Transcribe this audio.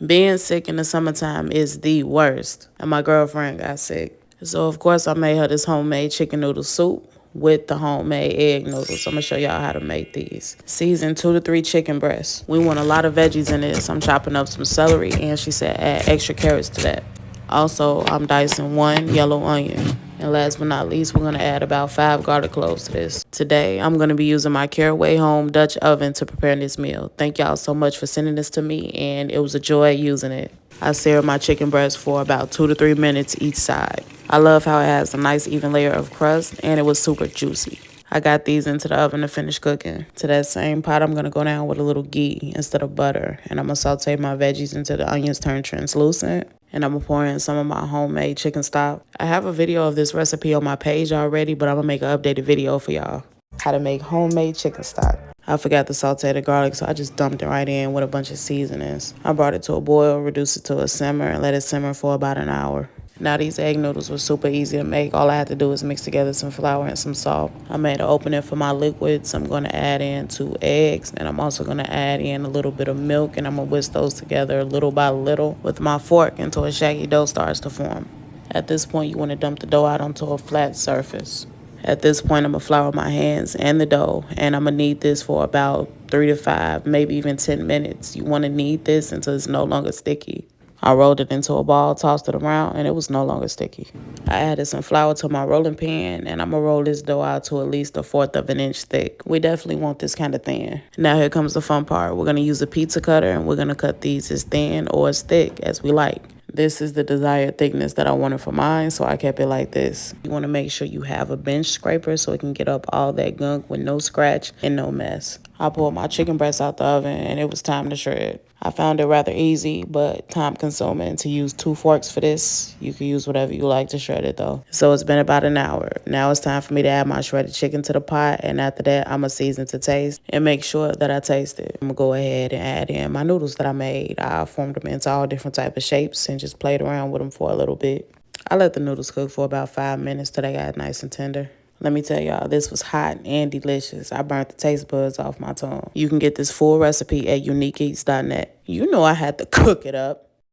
Being sick in the summertime is the worst. And my girlfriend got sick. So, of course, I made her this homemade chicken noodle soup with the homemade egg noodles. I'm going to show y'all how to make these. Season 2 to 3 chicken breasts. We want a lot of veggies in this. I'm chopping up some celery, and she said add extra carrots to that. Also, I'm dicing 1 yellow onion. And last but not least, we're going to add about 5 garlic cloves to this. Today, I'm going to be using my Caraway Home Dutch oven to prepare this meal. Thank y'all so much for sending this to me, and it was a joy using it. I seared my chicken breast for about 2 to 3 minutes each side. I love how it has a nice even layer of crust, and it was super juicy. I got these into the oven to finish cooking. To that same pot, I'm going to go down with a little ghee instead of butter. And I'm going to saute my veggies until the onions turn translucent. And I'm going to pour in some of my homemade chicken stock. I have a video of this recipe on my page already, but I'm going to make an updated video for y'all. How to make homemade chicken stock. I forgot to saute the garlic, so I just dumped it right in with a bunch of seasonings. I brought it to a boil, reduced it to a simmer, and let it simmer for about an hour. Now these egg noodles were super easy to make. All I had to do was mix together some flour and some salt. I made an opening for my liquids. I'm going to add in 2 eggs, and I'm also going to add in a little bit of milk, and I'm going to whisk those together little by little with my fork until a shaggy dough starts to form. At this point, you want to dump the dough out onto a flat surface. At this point, I'm going to flour my hands and the dough, and I'm going to knead this for about 3 to 5, maybe even 10 minutes. You want to knead this until it's no longer sticky. I rolled it into a ball, tossed it around, and it was no longer sticky. I added some flour to my rolling pan, and I'm going to roll this dough out to at least 1/4 of an inch thick. We definitely want this kind of thin. Now here comes the fun part. We're going to use a pizza cutter, and we're going to cut these as thin or as thick as we like. This is the desired thickness that I wanted for mine, so I kept it like this. You want to make sure you have a bench scraper so it can get up all that gunk with no scratch and no mess. I pulled my chicken breast out the oven, and it was time to shred. I found it rather easy, but time-consuming to use 2 forks for this. You can use whatever you like to shred it, though. So it's been about an hour. Now it's time for me to add my shredded chicken to the pot, and after that, I'm going to season to taste and make sure that I taste it. I'm going to go ahead and add in my noodles that I made. I formed them into all different type of shapes and just played around with them for a little bit. I let the noodles cook for about 5 minutes till they got nice and tender. Let me tell y'all, this was hot and delicious. I burnt the taste buds off my tongue. You can get this full recipe at uniqueeats.net. You know I had to cook it up.